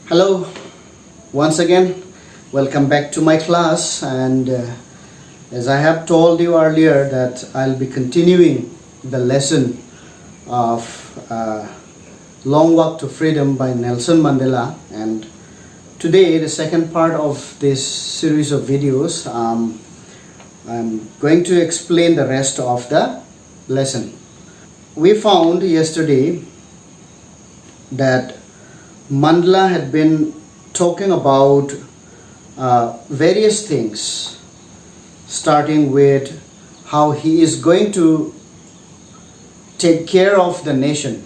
Hello, once again, welcome back to my class. And as I have told you earlier, that I'll be continuing the lesson of Long Walk to Freedom by Nelson Mandela. And today, the second part of this series of videos, I'm going to explain the rest of the lesson. We found yesterday that Mandela had been talking about various things, starting with how he is going to take care of the nation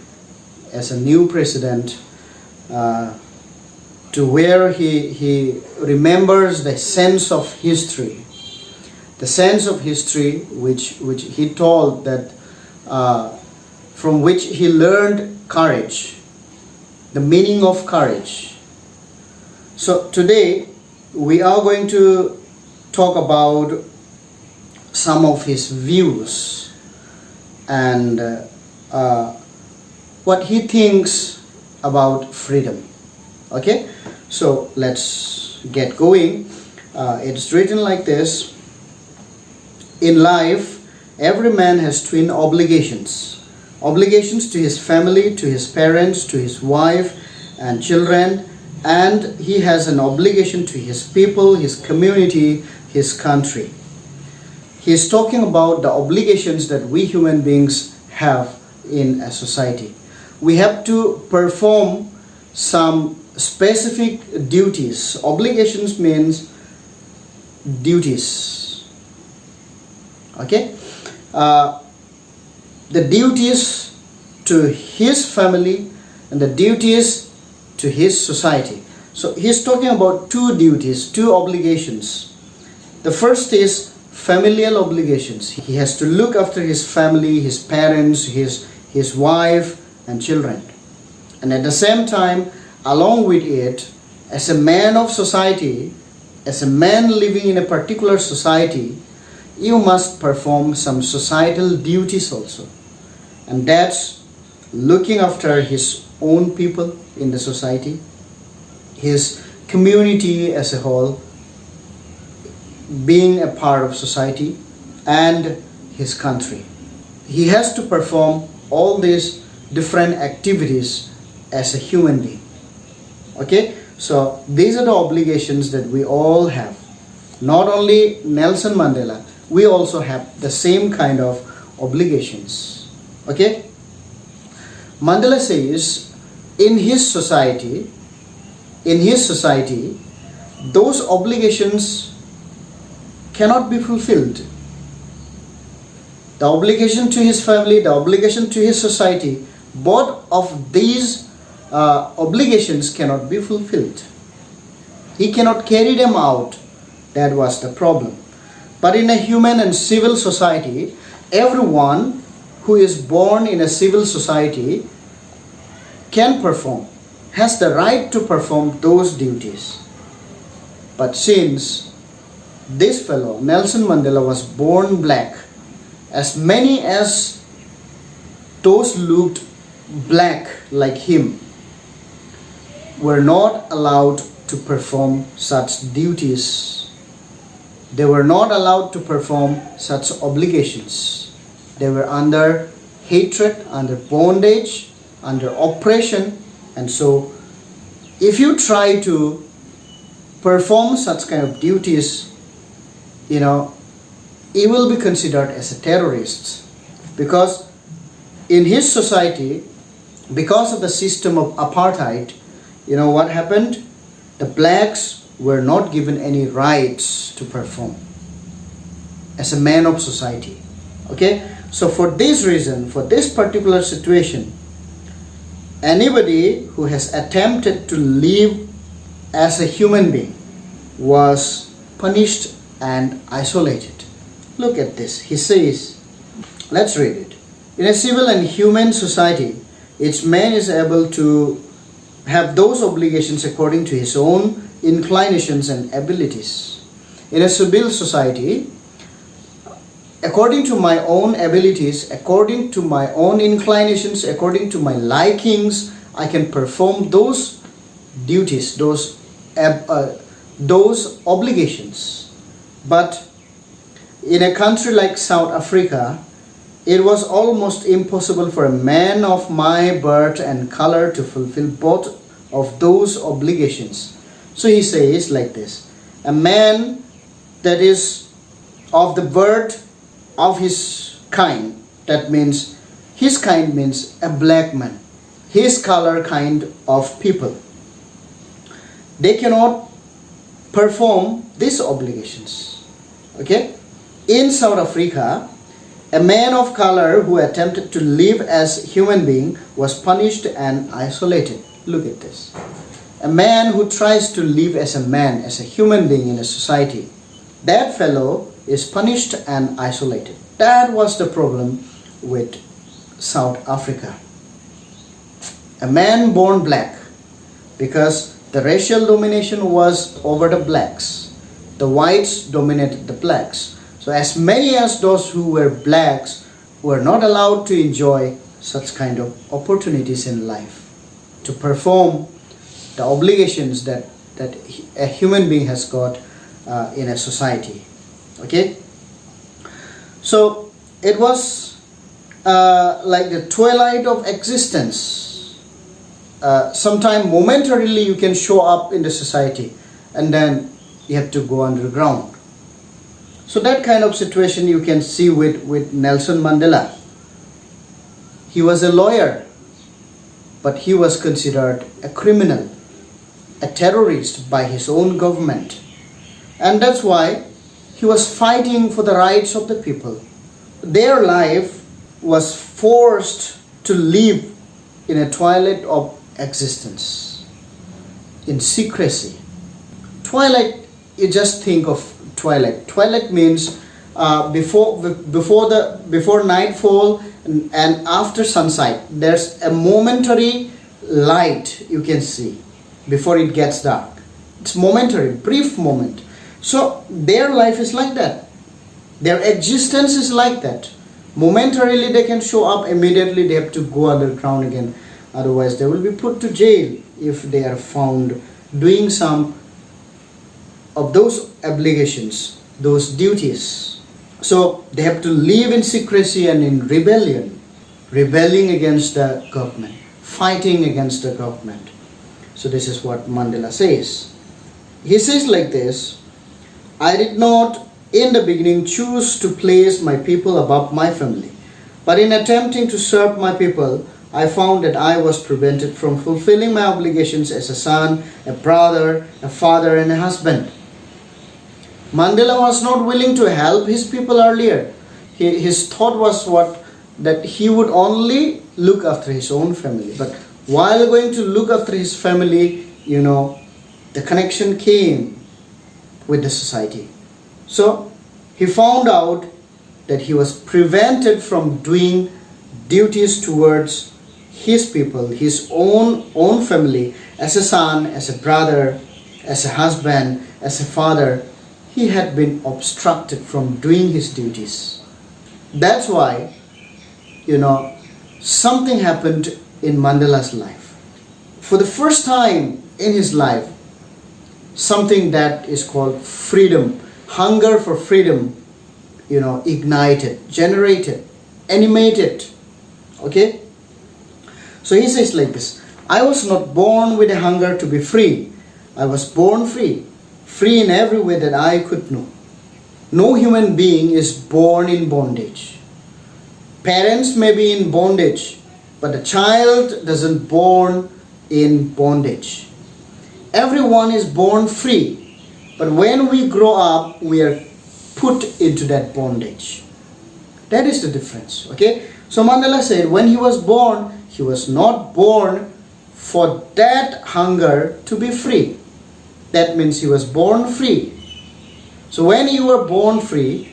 as a new president, to where he remembers the sense of history. The sense of history which he told that from which he learned courage, the meaning of courage. So today we are going to talk about some of his views and what he thinks about freedom. Okay, so let's get going. It's written like this: in life, every man has twin obligations. Obligations to his family, to his parents, to his wife and children, and he has an obligation to his people, his community, his country. He is talking about the obligations that we human beings have in a society. We have to perform some specific duties. Obligations means duties. Okay? The duties to his family and the duties to his society. So he's talking about two duties, two obligations. The first is familial obligations. He has to look after his family, his parents, his wife and children. And at the same time, along with it, as a man of society, as a man living in a particular society, you must perform some societal duties also. And that's looking after his own people in the society, his community as a whole, being a part of society, and his country. He has to perform all these different activities as a human being. Okay, so these are the obligations that we all have. Not only Nelson Mandela, we also have the same kind of obligations. Okay, Mandela says in his society, those obligations cannot be fulfilled. The obligation to his family, the obligation to his society, both of these obligations cannot be fulfilled. He cannot carry them out. That was the problem. But in a human and civil society, everyone who is born in a civil society can perform, has the right to perform those duties. But since this fellow, Nelson Mandela, was born black, as many as those looked black like him were not allowed to perform such duties. They were not allowed to perform such obligations. They were under hatred, under bondage, under oppression. And so if you try to perform such kind of duties, you will be considered as a terrorist. Because in his society, because of the system of apartheid, what happened? The blacks were not given any rights to perform as a man of society. Okay? So for this reason, for this particular situation, anybody who has attempted to live as a human being was punished and isolated. Look at this. He says, let's read it. In a civil and human society, each man is able to have those obligations according to his own inclinations and abilities. In a civil society, according to my own abilities, according to my own inclinations, according to my likings, I can perform those duties, those obligations. But in a country like South Africa, it was almost impossible for a man of my birth and color to fulfill both of those obligations. So he says like this: a man that is of the birth of his kind, that means his kind means a black man, his color kind of people, they cannot perform these obligations. Okay? In South Africa, a man of color who attempted to live as a human being was punished and isolated. Look at this. A man who tries to live as a man, as a human being in a society, that fellow is punished and isolated. That was the problem with South Africa. A man born black, because the racial domination was over the blacks. The whites dominated the blacks. So as many as those who were blacks were not allowed to enjoy such kind of opportunities in life, to perform the obligations that a human being has got in a society. Okay? So it was like the twilight of existence. Sometime momentarily you can show up in the society and then you have to go underground. So that kind of situation you can see with Nelson Mandela. He was a lawyer, but he was considered a criminal, a terrorist by his own government. And that's why he was fighting for the rights of the people. Their life was forced to live in a twilight of existence, in secrecy. Twilight, you just think of twilight. Twilight means before nightfall and after sunset. There's a momentary light you can see before it gets dark. It's momentary, brief moment. So their life is like that. Their existence is like that. Momentarily they can show up, immediately they have to go underground again. Otherwise they will be put to jail if they are found doing some of those obligations, those duties. So they have to live in secrecy and in rebellion, rebelling against the government, fighting against the government. So this is what Mandela says. He says like this: I did not in the beginning choose to place my people above my family, but in attempting to serve my people, I found that I was prevented from fulfilling my obligations as a son, a brother, a father, and a husband. Mandela was not willing to help his people earlier. His thought was that he would only look after his own family. But while going to look after his family, the connection came with the society. So he found out that he was prevented from doing duties towards his people, his own family, as a son, as a brother, as a husband, as a father. He had been obstructed from doing his duties. That's why, something happened in Mandela's life. For the first time in his life, something that is called freedom, hunger for freedom, ignited, generated, animated. Okay? So he says like this: I was not born with a hunger to be free. I was born free. Free in every way that I could know. No human being is born in bondage. Parents may be in bondage, but a child doesn't born in bondage. Everyone is born free, but when we grow up, we are put into that bondage. That is the difference. Okay? So Mandela said when he was born, he was not born for that hunger to be free. That means he was born free. So when you are born free,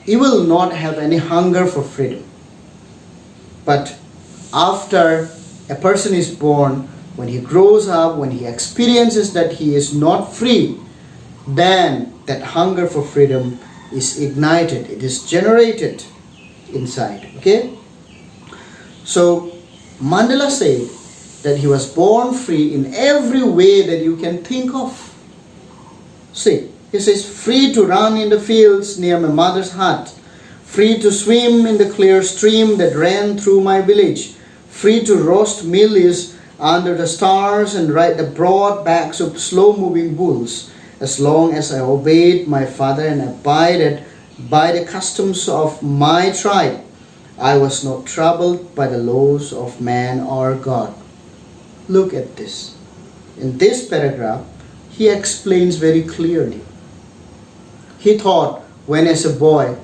you will not have any hunger for freedom. But after a person is born, when he grows up, when he experiences that he is not free, then that hunger for freedom is ignited. It is generated inside. Okay? So Mandela said that he was born free in every way that you can think of. See, he says, free to run in the fields near my mother's hut, free to swim in the clear stream that ran through my village, free to roast mealies under the stars and ride the broad backs of slow-moving bulls, as long as I obeyed my father and abided by the customs of my tribe. I was not troubled by the laws of man or God. Look at this. In this paragraph, he explains very clearly. He thought when as a boy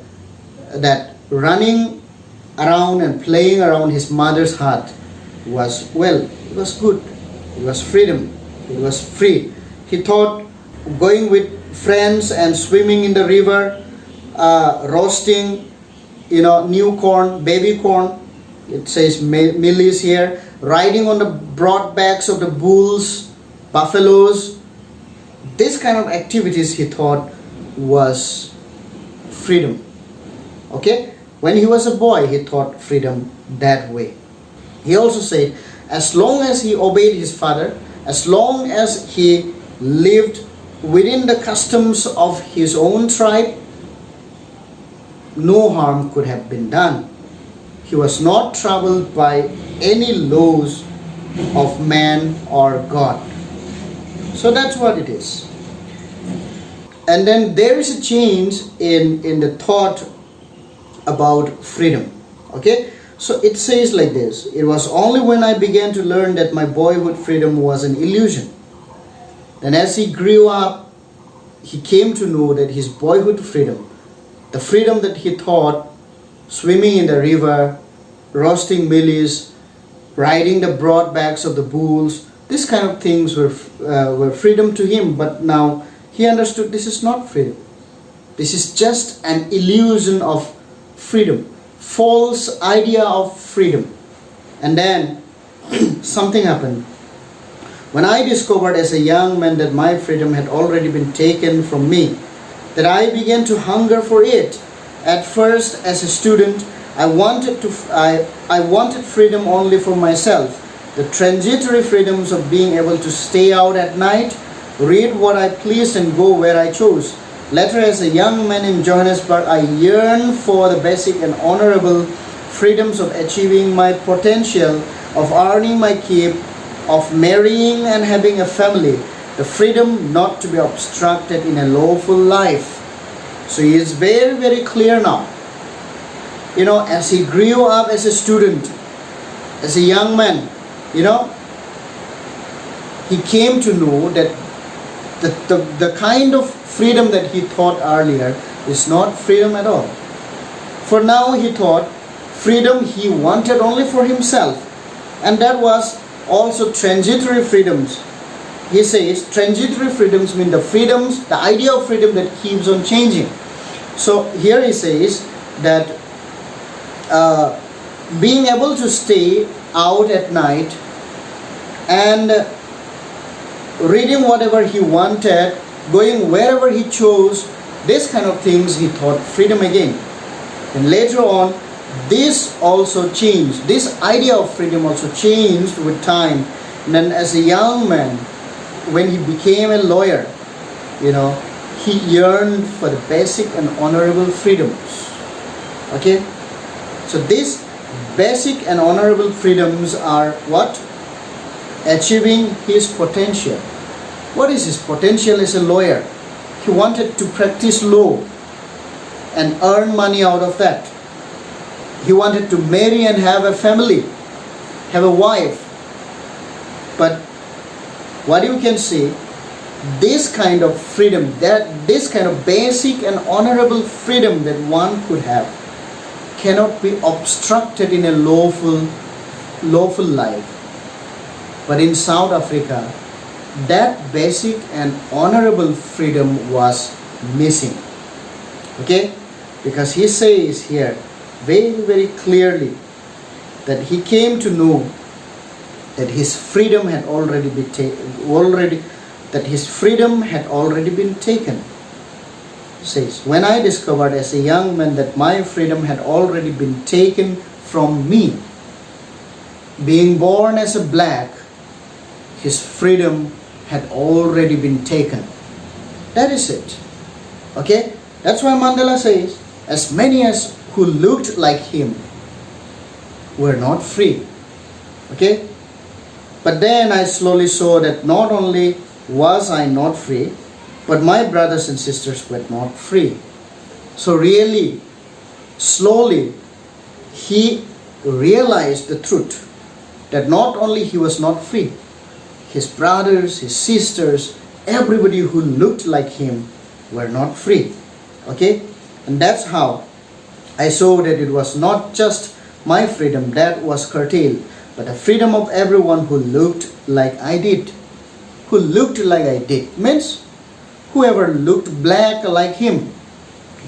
that running around and playing around his mother's hut was, well, it was good. It was freedom. It was free. He thought going with friends and swimming in the river, roasting, new corn, baby corn, it says mealies here, riding on the broad backs of the bulls, buffaloes, this kind of activities he thought was freedom. Okay? When he was a boy, he thought freedom that way. He also said, as long as he obeyed his father, as long as he lived within the customs of his own tribe, no harm could have been done. He was not troubled by any laws of man or God. So that's what it is. And then there is a change in the thought about freedom. Okay? So it says like this: it was only when I began to learn that my boyhood freedom was an illusion. Then as he grew up, he came to know that his boyhood freedom, the freedom that he thought, swimming in the river, roasting mealies, riding the broad backs of the bulls, these kind of things were freedom to him. But now he understood this is not freedom. This is just an illusion of freedom, false idea of freedom. And then something happened. When I discovered as a young man that my freedom had already been taken from me, that I began to hunger for it. At first, as a student, I wanted freedom only for myself. The transitory freedoms of being able to stay out at night, read what I pleased and go where I chose. Later, as a young man in Johannesburg, I yearned for the basic and honorable freedoms of achieving my potential, of earning my keep, of marrying and having a family, the freedom not to be obstructed in a lawful life. So he is very, very clear now. As he grew up as a student, as a young man, he came to know that the kind of freedom that he thought earlier is not freedom at all. For now he thought freedom he wanted only for himself, and that was also transitory freedoms. He says transitory freedoms mean the freedoms, the idea of freedom that keeps on changing. So here he says that being able to stay out at night and reading whatever he wanted, going wherever he chose, this kind of things he thought freedom again. And later on, this also changed. This idea of freedom also changed with time. And then as a young man, when he became a lawyer, he yearned for the basic and honorable freedoms. Okay? So these basic and honorable freedoms are what? Achieving his potential. What is his potential as a lawyer? He wanted to practice law and earn money out of that. He wanted to marry and have a family, have a wife. But what you can see, this kind of freedom, this kind of basic and honorable freedom that one could have cannot be obstructed in a lawful life. But in South Africa, that basic and honorable freedom was missing. Okay? Because he says here very, very clearly that he came to know that his freedom had already been taken. He says, when I discovered as a young man that my freedom had already been taken from me, being born as a black, his freedom had already been taken. That is it. Okay? That's why Mandela says, as many as who looked like him were not free. Okay? But then I slowly saw that not only was I not free, but my brothers and sisters were not free. So really, slowly, he realized the truth that not only he was not free, his brothers, his sisters, everybody who looked like him were not free. Okay? And that's how I saw that it was not just my freedom that was curtailed, but the freedom of everyone who looked like I did. Who looked like I did means whoever looked black like him,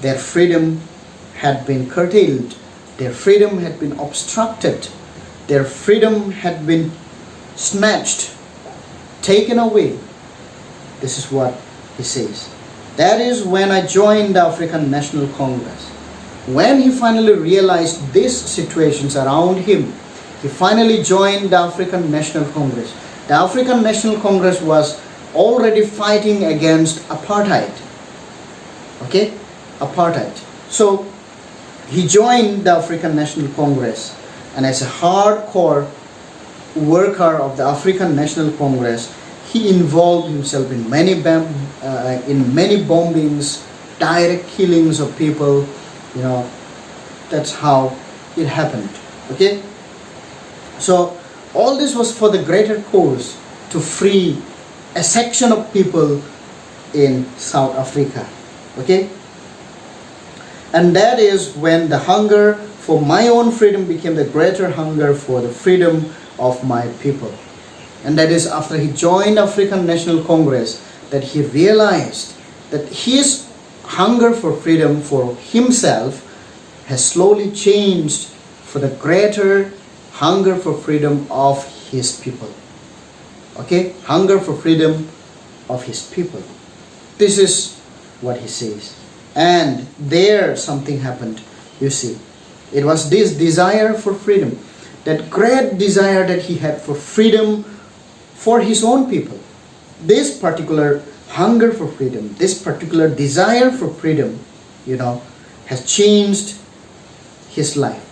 their freedom had been curtailed. Their freedom had been obstructed. Their freedom had been snatched, taken away. This is what he says. That is when I joined the African National Congress. When he finally realized these situations around him, he finally joined the African National Congress. The African National Congress was already fighting against apartheid. Okay? Apartheid. So, he joined the African National Congress, and as a hardcore worker of the African National Congress, he involved himself in many bombings, direct killings of people. You know, that's how it happened. Okay? So, all this was for the greater cause to free a section of people in South Africa. Okay? And that is when the hunger for my own freedom became the greater hunger for the freedom of my people. And that is after he joined African National Congress that he realized that his hunger for freedom for himself has slowly changed for the greater hunger for freedom of his people. Okay? Hunger for freedom of his people. This is what he says. And there something happened, you see. It was this desire for freedom, that great desire that he had for freedom for his own people. This particular hunger for freedom, this particular desire for freedom, you know, has changed his life.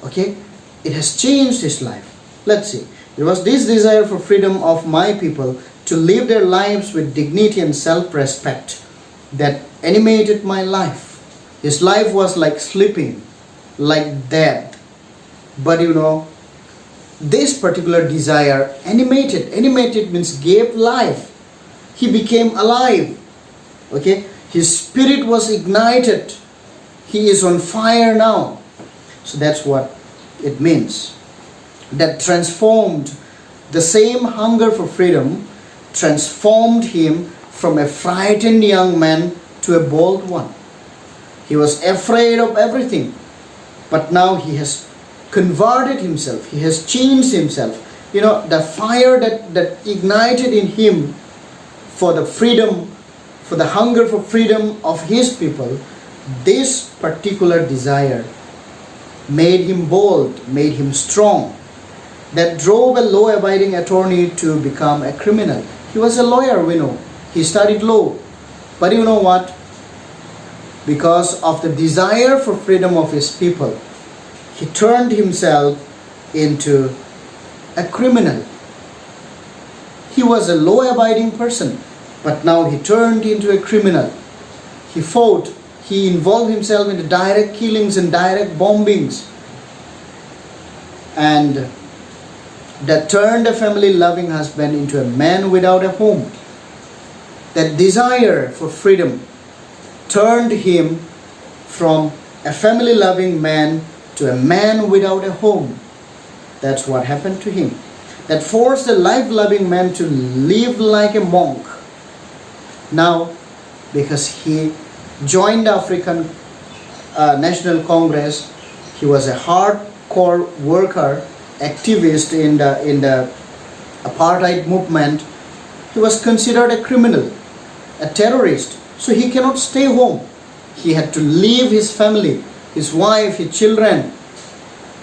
Okay? It has changed his life. Let's see. It was this desire for freedom of my people to live their lives with dignity and self-respect that animated my life. His life was like sleeping, like death. But you know, this particular desire animated means gave life. He became alive. Okay? His spirit was ignited. He is on fire now. So that's what it means. That transformed the same hunger for freedom, transformed him from a frightened young man to a bold one. He was afraid of everything, but now he has converted himself. He has changed himself. You know, the fire that ignited in him for the freedom, for the hunger for freedom of his people, this particular desire made him bold, made him strong, that drove a law-abiding attorney to become a criminal. He was a lawyer, we know. He studied law. But you know what? Because of the desire for freedom of his people, he turned himself into a criminal. He was a law-abiding person, but now he turned into a criminal. He fought. He involved himself in the direct killings and direct bombings. And that turned a family-loving husband into a man without a home. That desire for freedom turned him from a family-loving man to a man without a home. That's what happened to him. That forced a life-loving man to live like a monk. Now, because he joined the African National Congress, he was a hardcore worker, activist in the apartheid movement. He was considered a criminal, a terrorist. So he cannot stay home. He had to leave his family, his wife, his children,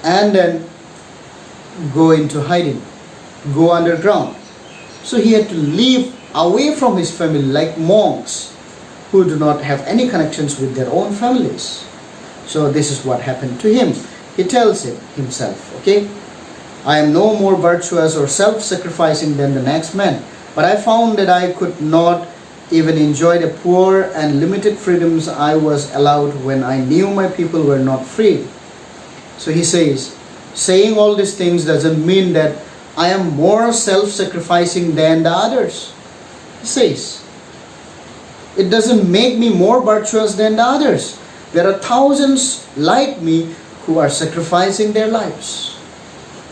and then go into hiding, go underground. So he had to live away from his family like monks who do not have any connections with their own families. So this is what happened to him. He tells it himself, okay? I am no more virtuous or self-sacrificing than the next man, but I found that I could not even enjoy the poor and limited freedoms I was allowed when I knew my people were not free. So he says, saying all these things doesn't mean that I am more self-sacrificing than the others. He says, it doesn't make me more virtuous than the others. There are thousands like me who are sacrificing their lives.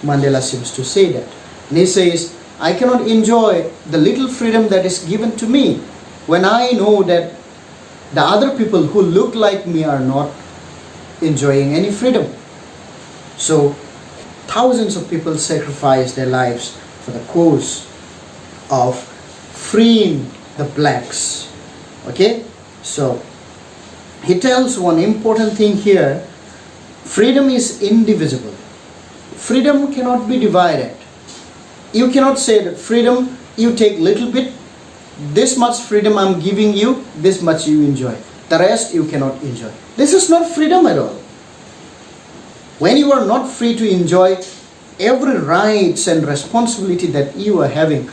Mandela seems to say that. And he says, I cannot enjoy the little freedom that is given to me when I know that the other people who look like me are not enjoying any freedom. So, thousands of people sacrifice their lives for the cause of freeing the blacks. Okay? So, he tells one important thing here. Freedom is indivisible. Freedom cannot be divided. You cannot say that freedom, you take little bit, this much freedom I'm giving you, this much you enjoy. The rest you cannot enjoy. This is not freedom at all. When you are not free to enjoy every rights and responsibility that you are having,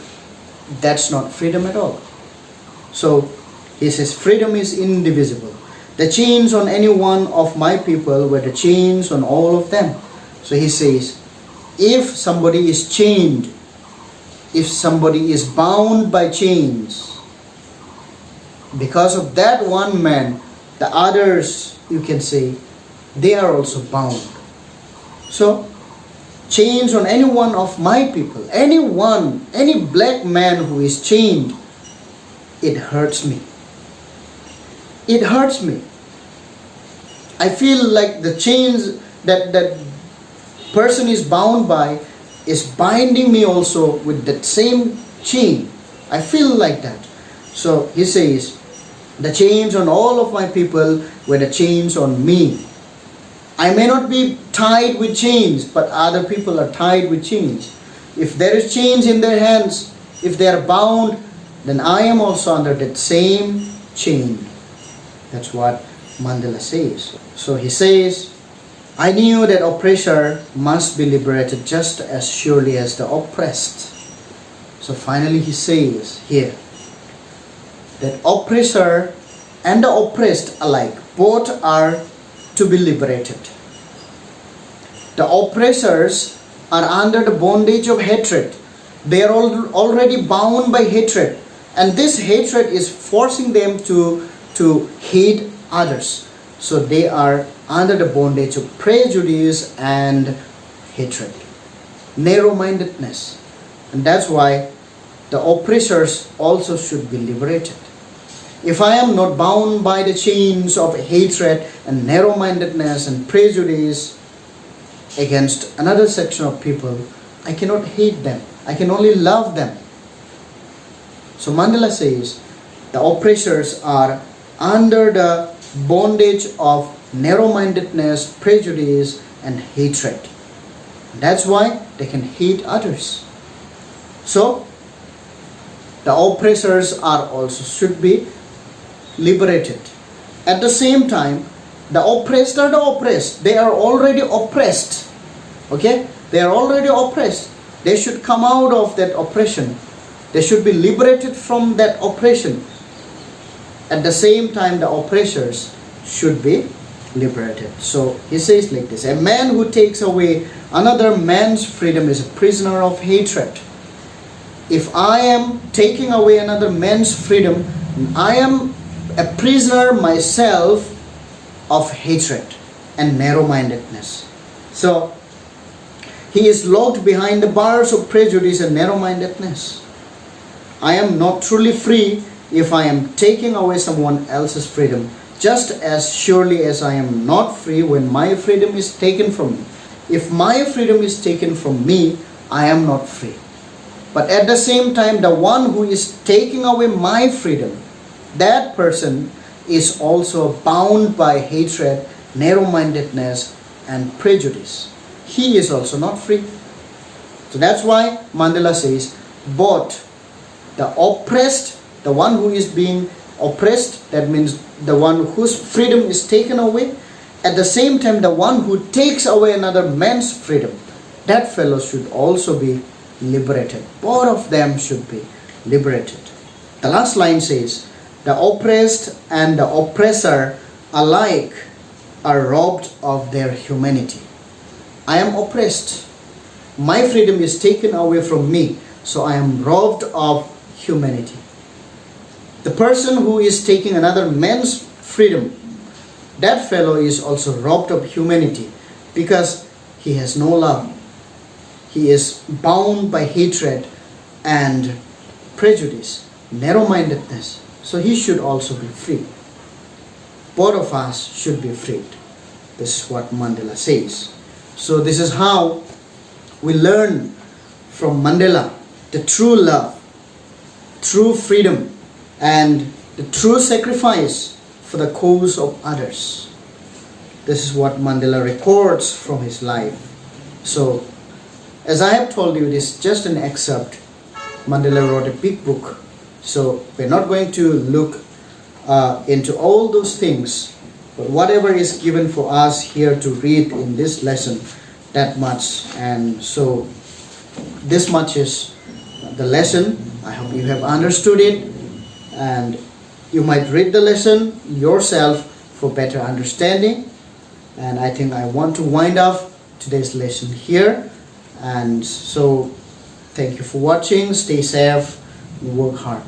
that's not freedom at all. So, he says, freedom is indivisible. The chains on any one of my people were the chains on all of them. So he says, if somebody is chained, if somebody is bound by chains, because of that one man, the others, you can say, they are also bound. So, chains on any one of my people, any black man who is chained, it hurts me. It hurts me. I feel like the chains that person is bound by is binding me also with that same chain. I feel like that. So he says, the chains on all of my people were the chains on me. I may not be tied with chains, but other people are tied with chains. If there is chains in their hands, if they are bound, then I am also under that same chain. That's what Mandela says. So he says, I knew that oppressor must be liberated just as surely as the oppressed. So finally he says here that oppressor and the oppressed alike, both are to be liberated. The oppressors are under the bondage of hatred. They are already bound by hatred, and this hatred is forcing them to hate others. So they are under the bondage of prejudice and hatred, narrow-mindedness. And that's why the oppressors also should be liberated. If I am not bound by the chains of hatred and narrow-mindedness and prejudice against another section of people, I cannot hate them. I can only love them. So Mandela says the oppressors are under the bondage of narrow-mindedness, prejudice, and hatred. That's why they can hate others. So, the oppressors are also should be liberated. At the same time, the oppressed are the oppressed. They are already oppressed. Okay? They are already oppressed. They should come out of that oppression. They should be liberated from that oppression. At the same time, the oppressors should be liberated. So he says like this: a man who takes away another man's freedom is a prisoner of hatred. If I am taking away another man's freedom, I am a prisoner myself of hatred and narrow-mindedness. So he is locked behind the bars of prejudice and narrow-mindedness. I am not truly free if I am taking away someone else's freedom, just as surely as I am not free when my freedom is taken from me. If my freedom is taken from me, I am not free. But at the same time, the one who is taking away my freedom, that person is also bound by hatred, narrow-mindedness, and prejudice. He is also not free. So that's why Mandela says, both The oppressed, the one who is being oppressed, that means the one whose freedom is taken away. At the same time, the one who takes away another man's freedom, that fellow should also be liberated. Both of them should be liberated. The last line says, the oppressed and the oppressor alike are robbed of their humanity. I am oppressed. My freedom is taken away from me, so I am robbed of humanity. The person who is taking another man's freedom, that fellow is also robbed of humanity because he has no love. He is bound by hatred and prejudice, narrow-mindedness. So he should also be free. Both of us should be freed. This is what Mandela says. So this is how we learn from Mandela the true love, true freedom, and the true sacrifice for the cause of others. This is what Mandela records from his life. So, as I have told you, it is just an excerpt. Mandela wrote a big book. So, we're not going to look into all those things. But whatever is given for us here to read in this lesson, that much. And so, this much is the lesson. I hope you have understood it. And you might read the lesson yourself for better understanding. And I think I want to wind up today's lesson here. And so, thank you for watching. Stay safe. Work hard.